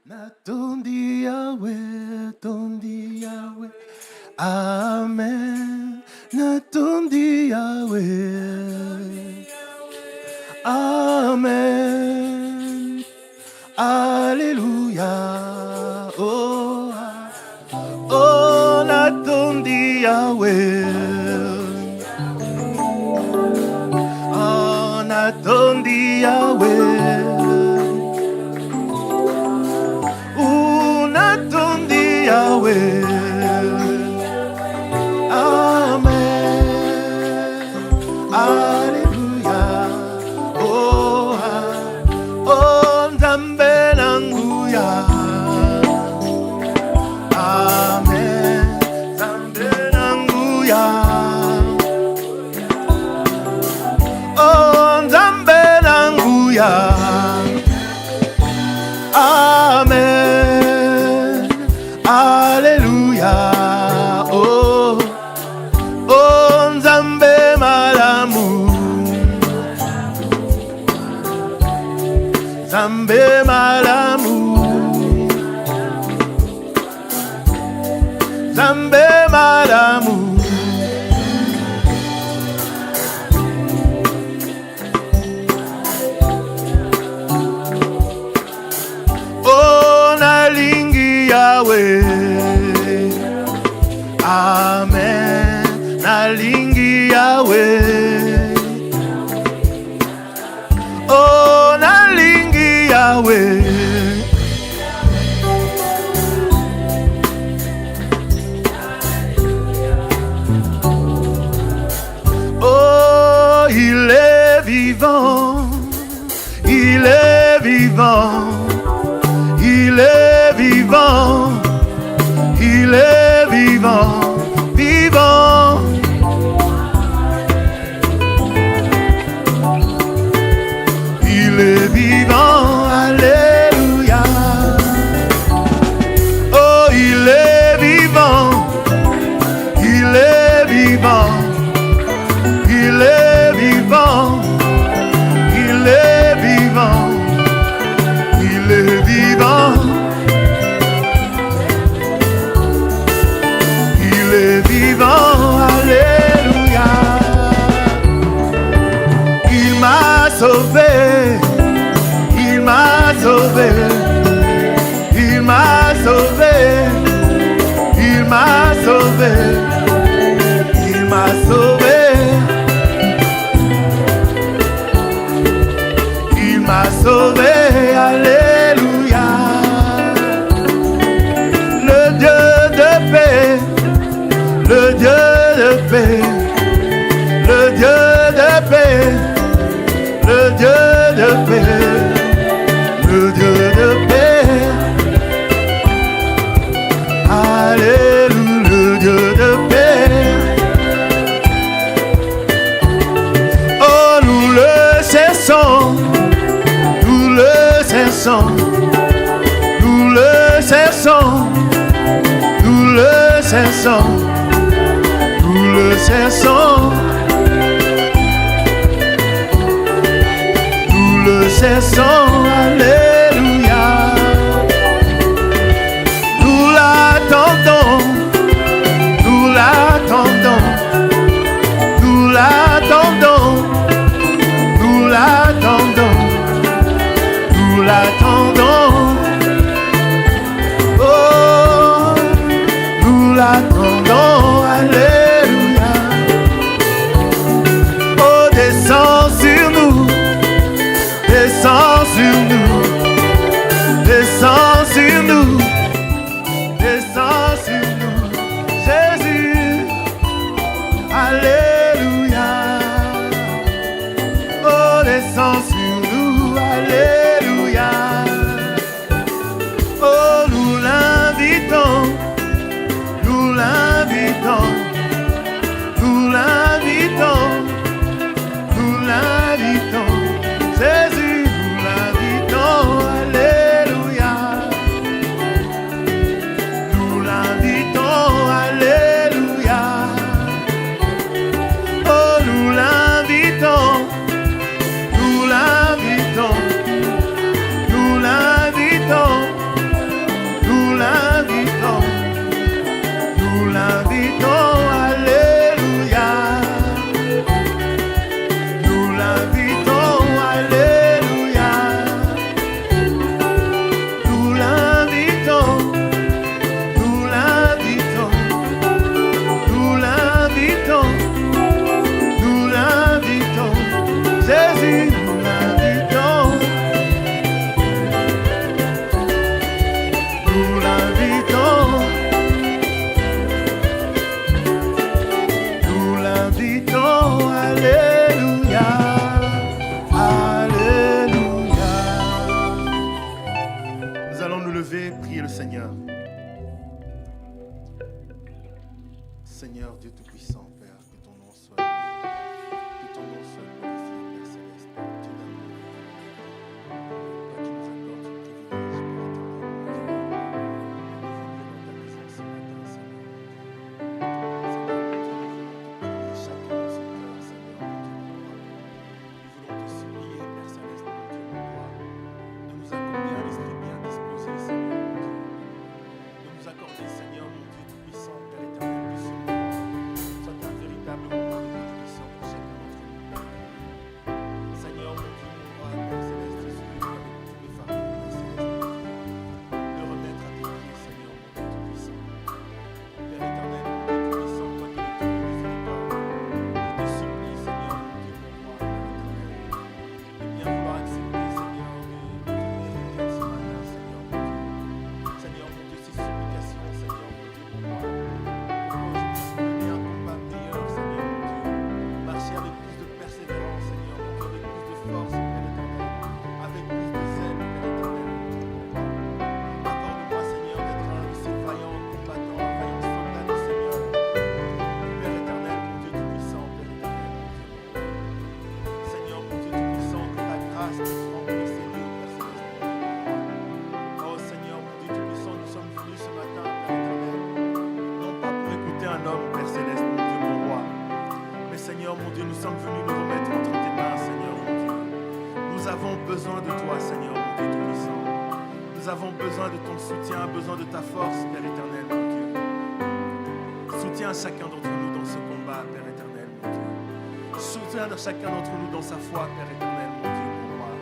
Natondi Yahweh, tondi Yahweh, Amen. Natondi Yahweh, Amen. Alléluia. Oh, oh, natondi Yahweh, oh, natondi Yahweh. Yahweh, Amen, Alléluia, oh, oh, Nzambe nanguya, Amen, Nzambe nanguya, oh, Nzambe nanguya, Amen. Alléluia, oh, oh, Nzambe malamu, Nzambe malamu, Nzambe malamu, oh, nalingi Yahweh. Amen, nalingi Yahweh. Oh, nalingi Yahweh. Oh, il est vivant, il est vivant, il est vivant, il est vivant. Vivant, il est vivant, alléluia. Oh, il est vivant, il est vivant, il est vivant, il est vivant, il est vivant. Vivant, alléluia. Il m'a sauvé, il m'a sauvé, il m'a sauvé, il m'a sauvé, il m'a sauvé, il m'a sauvé, alléluia. Le Dieu de paix, le Dieu de paix, le Dieu de paix, le Dieu de paix, le Dieu de paix. Alléluia, le Dieu de paix. Oh, nous le cherchons, nous le cherchons, nous le cherchons, nous le cherchons. Nous le cherchons, nous le cherchons, alléluia. Nous l'attendons, nous l'attendons, nous l'attendons, nous l'attendons, nous l'attendons. Oh, nous l'attendons, alléluia. Oh, descends sur nous, descends sur nous, descends sur nous, descends sur nous, Jésus, alléluia. Oh, descends sur nous, alléluia. Oh, nous l'invitons, nous l'invitons, nous l'invitons, nous l'invitons, Jésus, nous l'invitons, alléluia. Nous l'invitons, alléluia. Oh, nous l'invitons, nous l'invitons. Seigneur Dieu Tout-Puissant, Père, que ton nom soit béni, que ton nom soit glorifié, Père Céleste, Dieu d'amour. Toi qui nous accordes ce privilège, Père éternel, de venir dans ta maison ce matin, Seigneur. Seigneur, Dieu, nous voulons te prier chacun de son cœur, Seigneur, mon Dieu, mon roi. Nous voulons te supplier, Père Céleste, mon Dieu, mon roi, de nous accorder un esprit bien disposé, Seigneur, mon Dieu. De nous accorder, Seigneur, mon Dieu Tout-Puissant, Père éternel, que ce moment soit un véritable moment de bénédiction pour chacun d'entre nous, Père éternel. Seigneur, mon Dieu, mon roi, Père Céleste, je suis venu avec tous mes fardeaux, Père Céleste, mon Dieu, de remettre à tes pieds, Seigneur, mon Dieu Tout-Puissant. Père éternel, mon Dieu Tout-Puissant, toi qui es le Dieu de miséricorde, je te supplie, Seigneur, mon Dieu, mon roi, Père éternel, de bien vouloir accepter, Seigneur, de donner requête ce matin, Seigneur, mon Dieu. Seigneur, mon Dieu, ces supplications, Seigneur, mon Dieu, mon roi, pour que je puisse mener un combat meilleur, Seigneur, mon Dieu, marcher avec plus de persévérance, Seigneur, mon Dieu, avec plus de force, Père éternel, avec plus de zèle, Père éternel, mon Dieu, mon roi. Accorde-moi, Seigneur, d'être un de ces vaillants combattants, un vaillant soldat du Seigneur. Père éternel, mon Dieu Tout-Puissant, Père éternel, mon Dieu, mon roi. Seigneur, mon Dieu Tout-Puissant, que ta grâce nous remplisse, Seigneur, Père Céleste, mon Dieu, mon roi. Oh Seigneur, mon Dieu Tout-Puissant, nous sommes venus ce matin, Père éternel, non pas pour écouter un homme, Père Céleste, mon Dieu, mon roi, mais Seigneur, mon Dieu, nous sommes venus nous remettre entre tes mains, Seigneur, mon Dieu. Nous avons besoin de toi, Seigneur, mon Dieu Tout-Puissant. Nous avons besoin de ton soutien, besoin de ta force, Père éternel, mon Dieu. Soutiens chacun d'entre nous dans ce combat, Père éternel, mon Dieu. Soutiens chacun d'entre nous dans sa foi, Père éternel, mon Dieu, mon roi.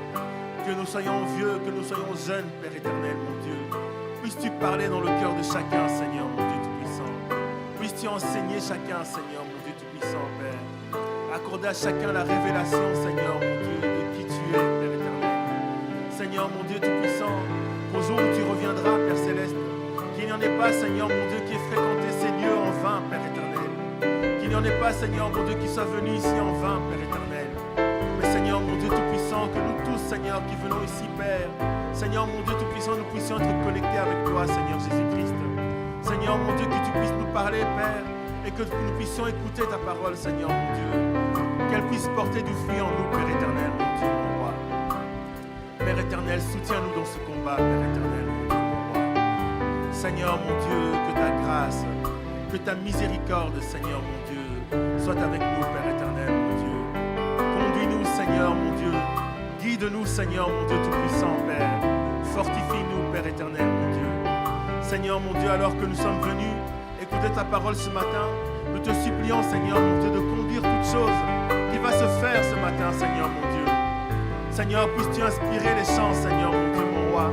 Que nous soyons vieux, que nous soyons jeunes, Père éternel, mon Dieu. Puisses-tu parler dans le cœur de chacun, Seigneur, mon Dieu Tout-Puissant. Puisses-tu enseigner chacun, Seigneur, mon Dieu Tout-Puissant, Père. Accorder à chacun la révélation, Seigneur, mon Dieu, de qui tu es, Père éternel. Seigneur, mon Dieu Tout-Puissant, qu'au jour où tu reviendras, Père Céleste, qu'il n'y en ait pas, Seigneur, mon Dieu, qui ait fréquenté ces lieux en vain, Père éternel. Qu'il n'y en ait pas, Seigneur, mon Dieu, qui soit venu ici en vain, Père éternel. Mais Seigneur, mon Dieu Tout-Puissant, que nous tous, Seigneur, qui venons ici, Père, Seigneur, mon Dieu Tout-Puissant, nous puissions être connectés avec toi, Seigneur Jésus-Christ. Seigneur, mon Dieu, que tu puisses nous parler, Père, et que nous puissions écouter ta parole, Seigneur, mon Dieu. Qu'elle puisse porter du fruit en nous, Père éternel, mon Dieu, mon roi. Père éternel, soutiens-nous dans ce combat, Père éternel, mon Dieu, mon roi. Seigneur, mon Dieu, que ta grâce, que ta miséricorde, Seigneur, mon Dieu, soit avec nous, Père éternel, mon Dieu. Conduis-nous, Seigneur, mon Dieu. Guide-nous, Seigneur, mon Dieu Tout-Puissant, Père. Fortifie-nous, Père éternel, mon Dieu. Seigneur, mon Dieu, alors que nous sommes venus écouter ta parole ce matin, nous te supplions, Seigneur, mon Dieu, de conduire toute chose qui va se faire ce matin, Seigneur, mon Dieu. Seigneur, puisses-tu inspirer les chants, Seigneur, mon Dieu, mon roi,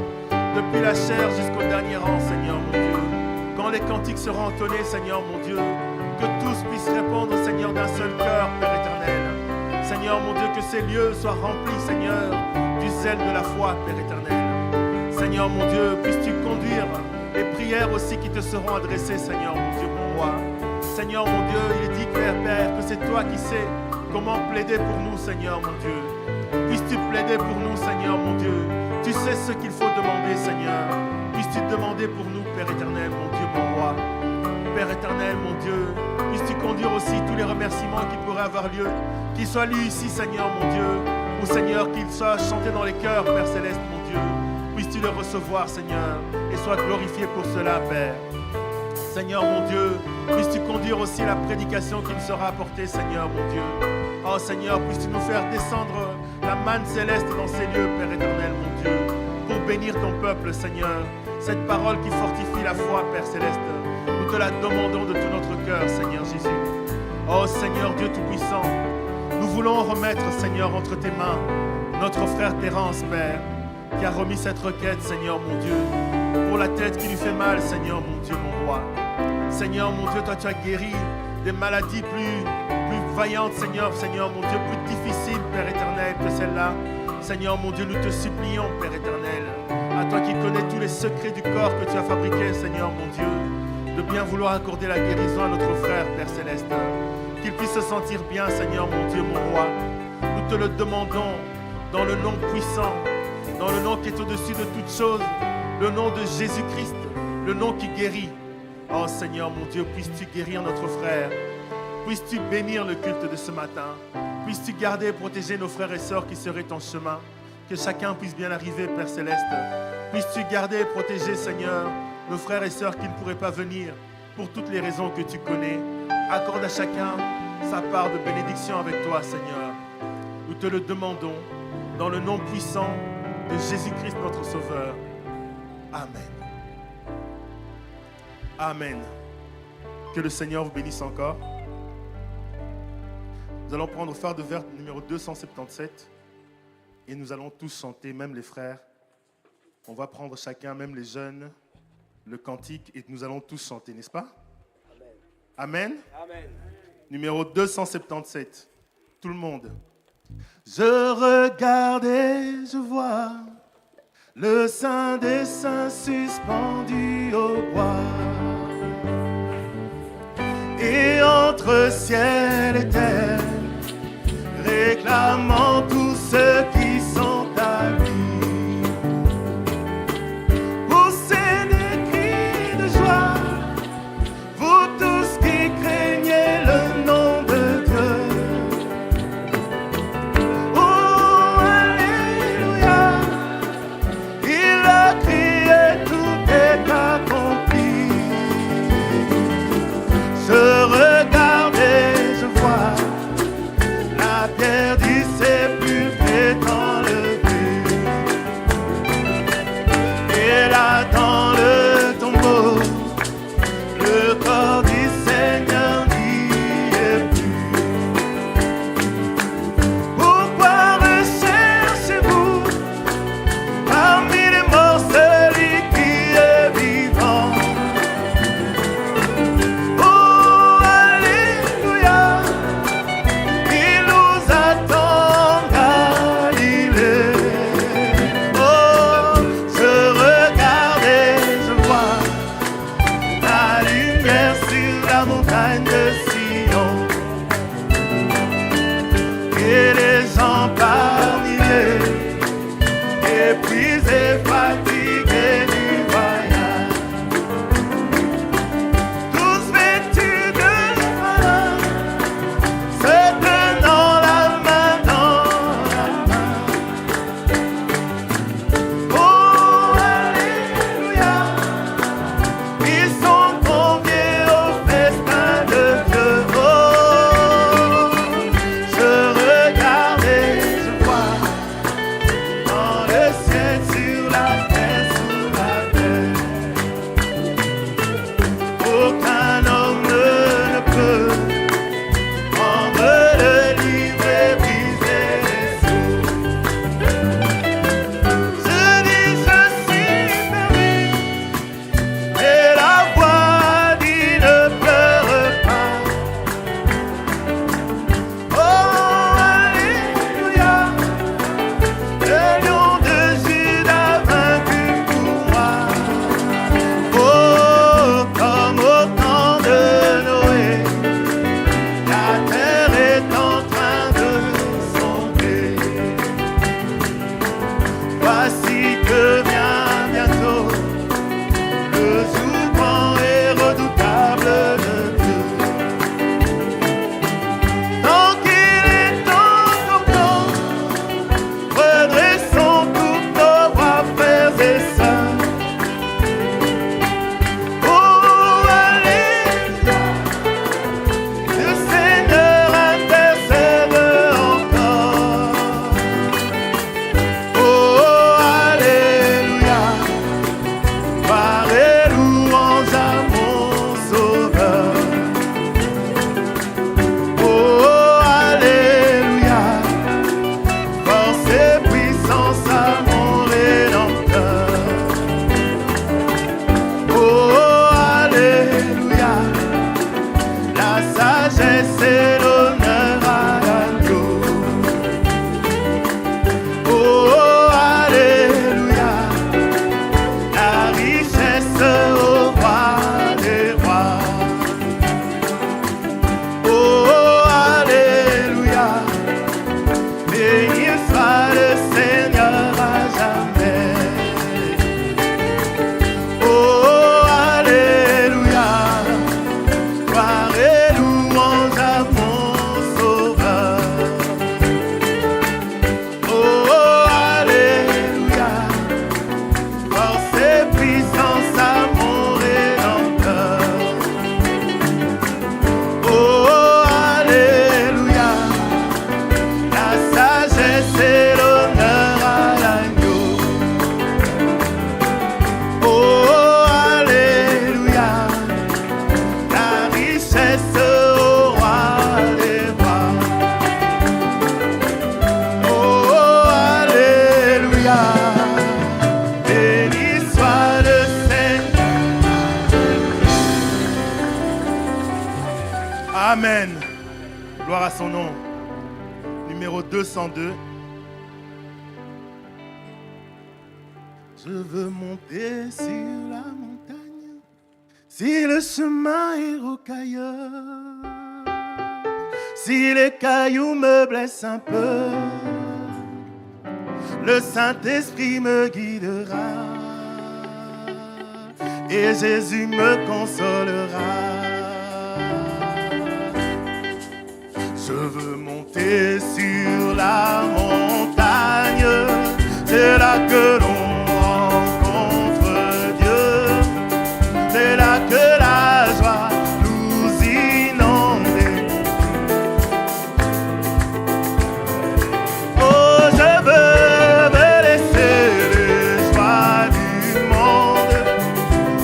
depuis la chair jusqu'au dernier rang, Seigneur, mon Dieu. Quand les cantiques seront entonnés, Seigneur, mon Dieu, que tous puissent répondre, Seigneur, d'un seul cœur, Père éternel. Seigneur, mon Dieu, que ces lieux soient remplis, Seigneur, du zèle de la foi, Père éternel. Seigneur, mon Dieu, puisses-tu conduire les prières aussi qui te seront adressées, Seigneur, mon Dieu, mon roi. Seigneur, mon Dieu, il est dit, Père, que c'est toi qui sais comment plaider pour nous, Seigneur, mon Dieu. Puisses-tu plaider pour nous, Seigneur, mon Dieu. Tu sais ce qu'il faut demander, Seigneur. Puisses-tu demander pour nous, Père éternel, mon Dieu, mon roi. Père éternel, mon Dieu, puisses-tu conduire aussi tous les remerciements qui pourraient avoir lieu, qu'ils soient lus ici, Seigneur, mon Dieu, ou Seigneur, qu'ils soient chantés dans les cœurs, Père céleste, mon Dieu. Puisses-tu les recevoir, Seigneur, et sois glorifié pour cela, Père. Seigneur, mon Dieu, puisses-tu conduire aussi la prédication qui nous sera apportée, Seigneur, mon Dieu. Oh Seigneur, puisses-tu nous faire descendre la manne céleste dans ces lieux, Père éternel, mon Dieu, pour bénir ton peuple, Seigneur. Cette parole qui fortifie la foi, Père céleste, nous te la demandons de tout notre cœur, Seigneur Jésus. Oh Seigneur Dieu Tout-Puissant, nous voulons remettre, Seigneur, entre tes mains notre frère Terence, Père, qui a remis cette requête, Seigneur, mon Dieu, pour la tête qui lui fait mal, Seigneur, mon Dieu, mon roi. Seigneur, mon Dieu, toi tu as guéri des maladies plus vaillantes, Seigneur, mon Dieu, plus difficiles, Père éternel, que celle-là. Seigneur, mon Dieu, nous te supplions, Père éternel, à toi qui connais tous les secrets du corps que tu as fabriqué, Seigneur, mon Dieu, de bien vouloir accorder la guérison à notre frère, Père céleste, qu'il puisse se sentir bien, Seigneur, mon Dieu, mon roi. Nous te le demandons dans le nom puissant, dans le nom qui est au-dessus de toutes choses, le nom de Jésus-Christ, le nom qui guérit, Oh Seigneur, mon Dieu, puisses-tu guérir notre frère. Puisses-tu bénir le culte de ce matin. Puisses-tu garder et protéger nos frères et sœurs qui seraient en chemin. Que chacun puisse bien arriver, Père Céleste. Puisses-tu garder et protéger, Seigneur, nos frères et sœurs qui ne pourraient pas venir pour toutes les raisons que tu connais. Accorde à chacun sa part de bénédiction avec toi, Seigneur. Nous te le demandons dans le nom puissant de Jésus-Christ, notre Sauveur. Amen. Amen. Que le Seigneur vous bénisse encore. Nous allons prendre phare de verre numéro 277 et nous allons tous chanter, même les frères. On va prendre chacun, même les jeunes, le cantique et nous allons tous chanter, n'est-ce pas? Amen. Amen. Amen. Numéro 277. Tout le monde. Je regarde et je vois le Saint des Saints suspendu au bois. Et entre ciel et terre, réclamant tous ceux qui sont à lui. Poussez des cris de joie, vous tous qui craignez le nom de Dieu. Oh, Alléluia, il a crié, tout est accompli. Je regarde et je vois la pierre du sépulcre 202. Je veux monter sur la montagne, si le chemin est rocailleux, si les cailloux me blessent un peu, le Saint-Esprit me guidera et Jésus me consolera. Je veux monter sur la montagne, c'est là que l'on rencontre Dieu, c'est là que la joie nous inonde. Oh, je veux me laisser les joies du monde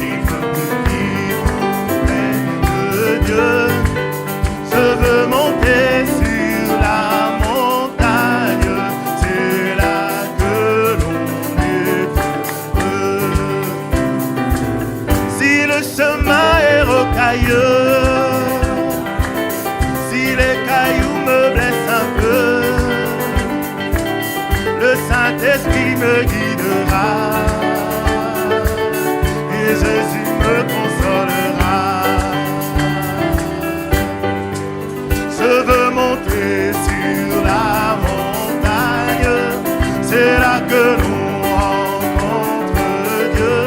et me vivre près de Dieu. Je veux monter sur la montagne, c'est là que l'on est heureux. Si le chemin est rocailleux, si les cailloux me blessent un peu, le Saint-Esprit me guidera et Jésus me consolera. Je veux monter sur la montagne, c'est là que l'on rencontre Dieu,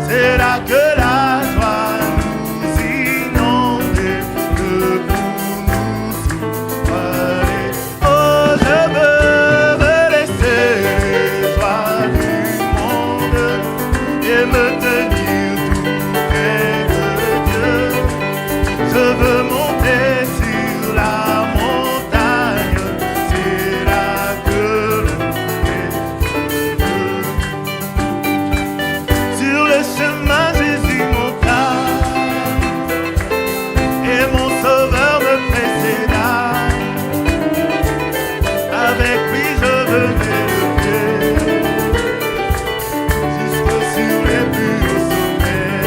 c'est là que la joie nous inonde, que pour nous souffler. Oh, je veux me laisser les joies du monde et me tenir tout près de Dieu. Je veux monter sur la montagne, c'est là que l'on est heureux. Sur le chemin, Jésus monta et mon Sauveur me précéda. Avec lui, je veux m'élever jusque sur les plus hauts sommets.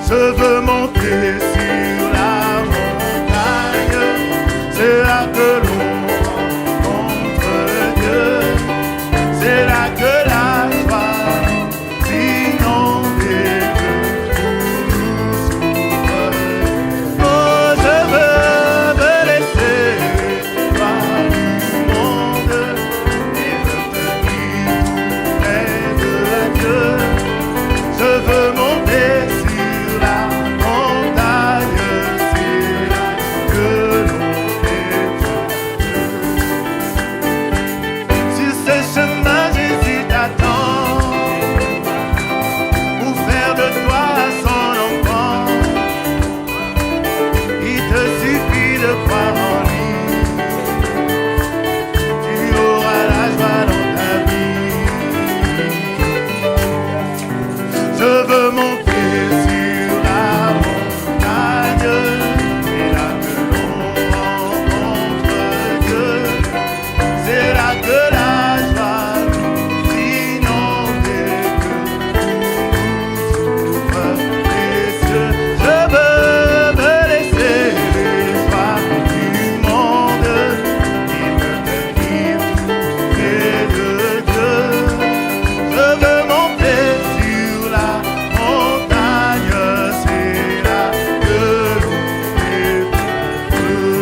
Je veux monter sur la montagne, c'est là que l'on rencontre Dieu, c'est là que la joie s'inonde et que tout nous souffle. Oh, je veux me laisser les joies du monde et me tenir tout près de Dieu. Je veux monter sur la montagne, c'est là que l'on est heureux. Sur ce chemin, Jésus t'attend pour faire de toi son enfant. Il te suffit de croire en lui, tu auras la joie dans ta vie. Je veux monter sur la montagne, c'est là que l'on rencontre Dieu, c'est là que la joie nous inonde et que tout nous souffle précieux. Je veux me laisser les joies du monde et me tenir tout près de Dieu. Je veux monter sur la montagne, c'est là que l'on est heureux.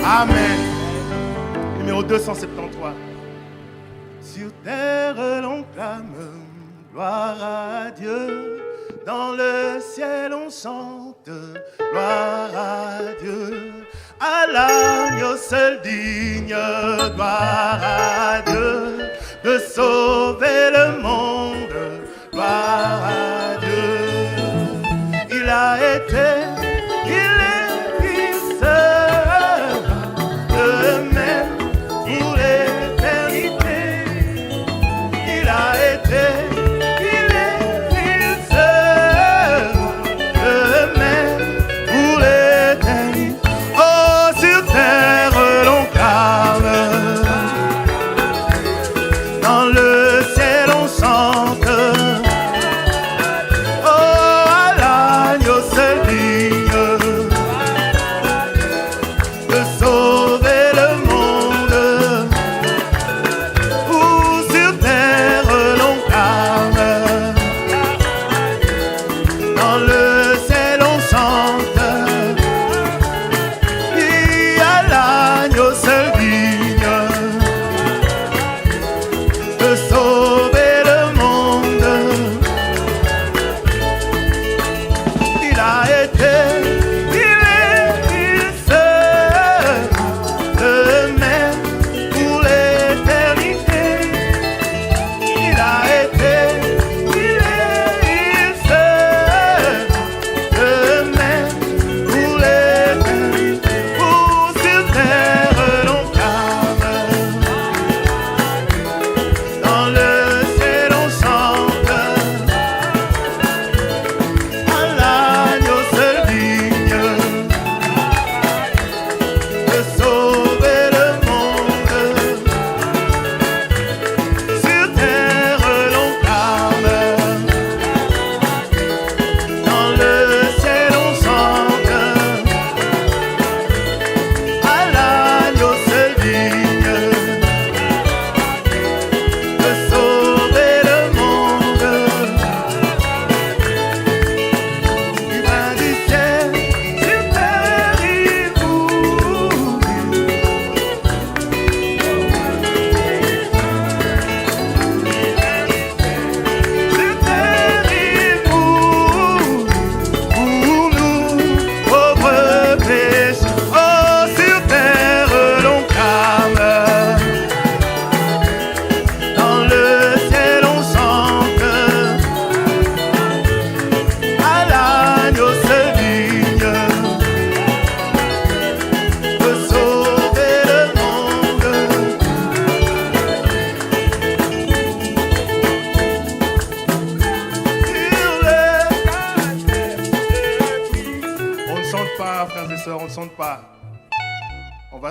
Amen. Numéro 273. Sur terre l'on clame gloire à Dieu, dans le ciel on chante gloire à Dieu, à l'agneau seul digne, gloire à Dieu, de sauver le monde, gloire à Dieu. Il a été, il est, il sera le même pour l'éternité. Il a été, il est, il sera le même pour l'éternité. Oh, sur terre l'on clame, dans le ciel on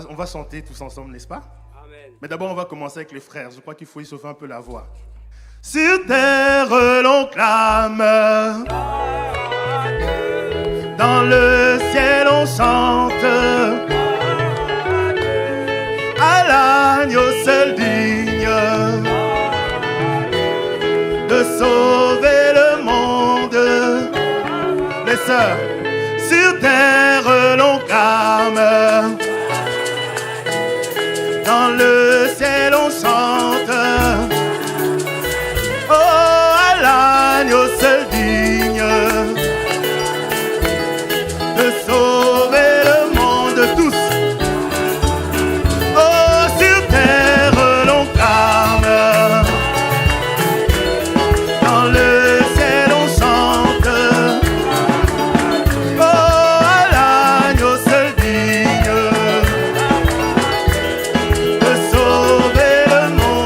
on va chanter tous ensemble, n'est-ce pas? Amen. Mais d'abord, on va commencer avec les frères. Je crois qu'il faut échauffer un peu la voix. Sur terre, l'on clame. Dans le ciel, on chante. À l'agneau seul digne de sauver le monde. Les sœurs, sur terre l'on clame, dans le ciel on chante. Oh, à l'agneau seul digne de sauver le monde. Tous. Oh, sur terre l'on clame, dans le ciel on chante. Oh, à l'agneau seul digne de sauver le monde.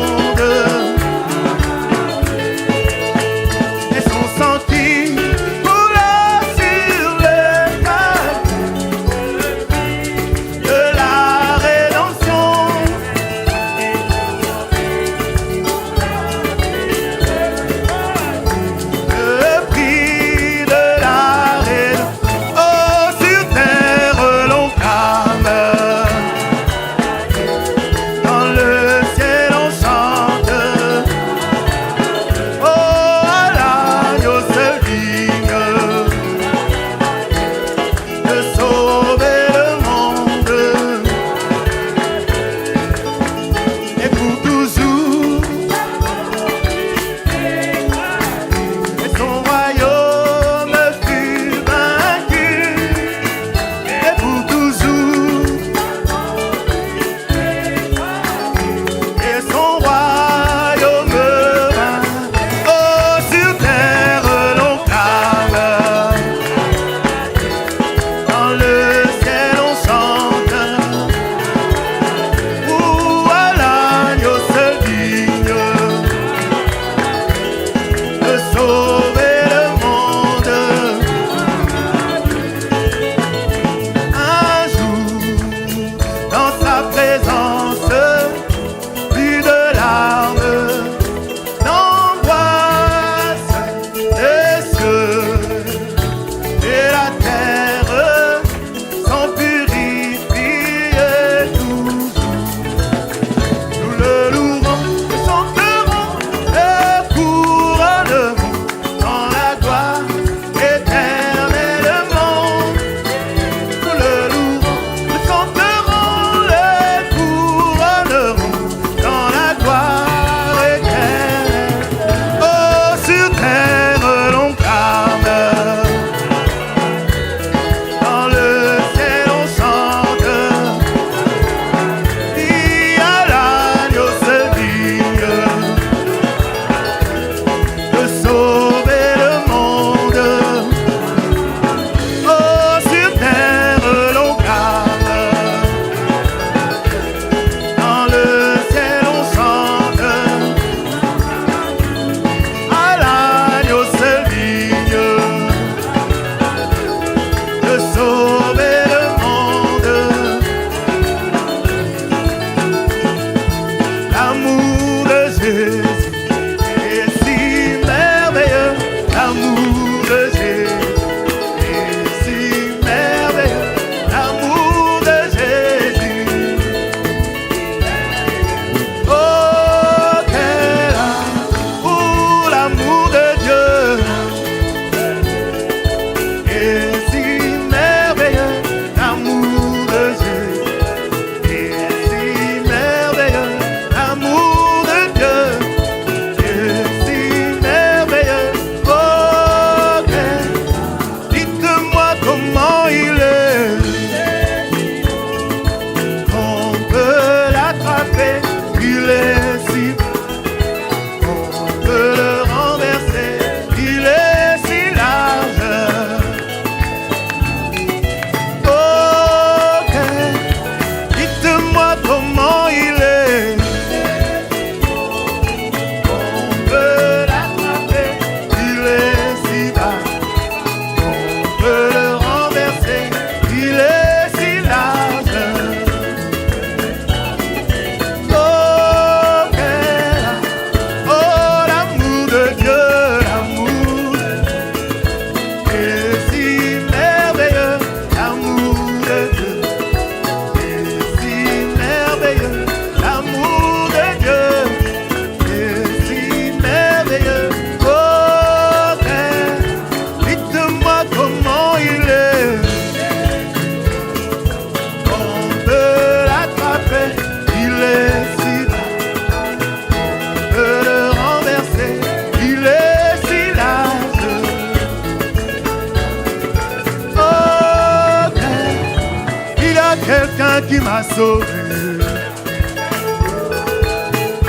m'a sauvé.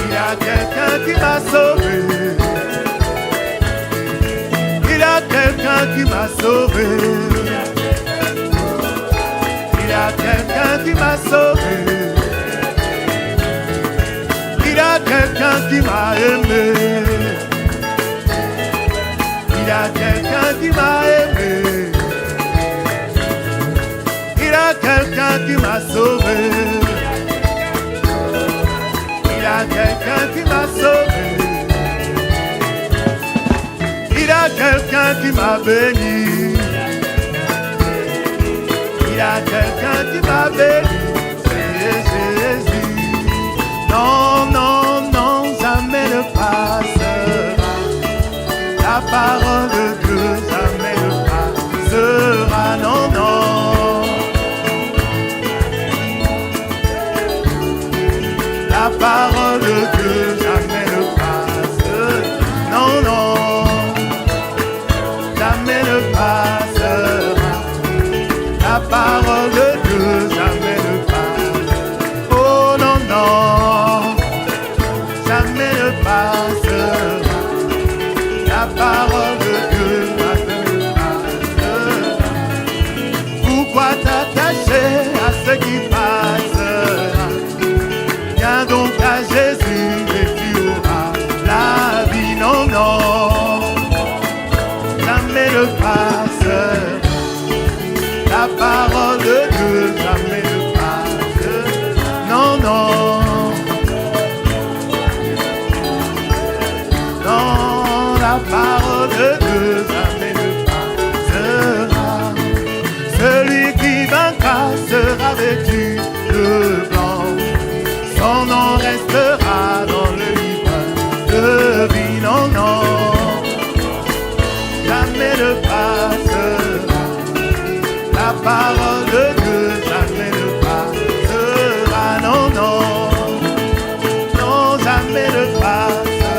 Il y a quelqu'un qui m'a sauvé. Il y a quelqu'un qui m'a sauvé. Il y a quelqu'un qui m'a sauvé. Il y a quelqu'un qui m'a aimé. Il y a quelqu'un qui m'a aimé. Il y a quelqu'un qui m'a sauvé. Il y a quelqu'un qui m'a sauvé. Il y a quelqu'un qui m'a béni. Il y a quelqu'un qui m'a béni. C'est Jésus. Non, non, non, jamais ne passera. La parole de Dieu jamais ne passera. Non, non. La parole de Dieu jamais ne passe. Non, non. Jamais ne passera. La parole de Dieu jamais ne passe. Oh non, non. Jamais ne passera. La parole de Dieu jamais ne passera. Pourquoi t'attacher à ce qui passera? Viens donc à Jésus et tu auras la vie. Non, non. Jamais ne passera. La parole de Dieu jamais ne passe. Non, non. Non, la parole de Dieu jamais ne passera. Celui qui vaincra sera vêtu de blanc. Son nom restera dans le livre de vie. Non, non. Jamais ne passera. La parole de Dieu jamais ne passera. Non, non. Non, jamais ne passera.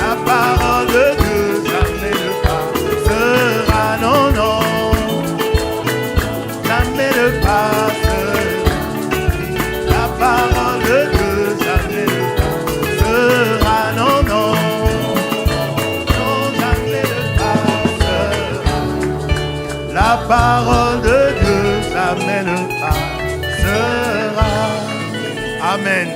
La parole de Dieu jamais ne passera. Non, non. Jamais ne passera. La parole de Dieu jamais ne passera. Non, non. Non, jamais ne passera. La parole de Dieu jamais ne passera. Amen.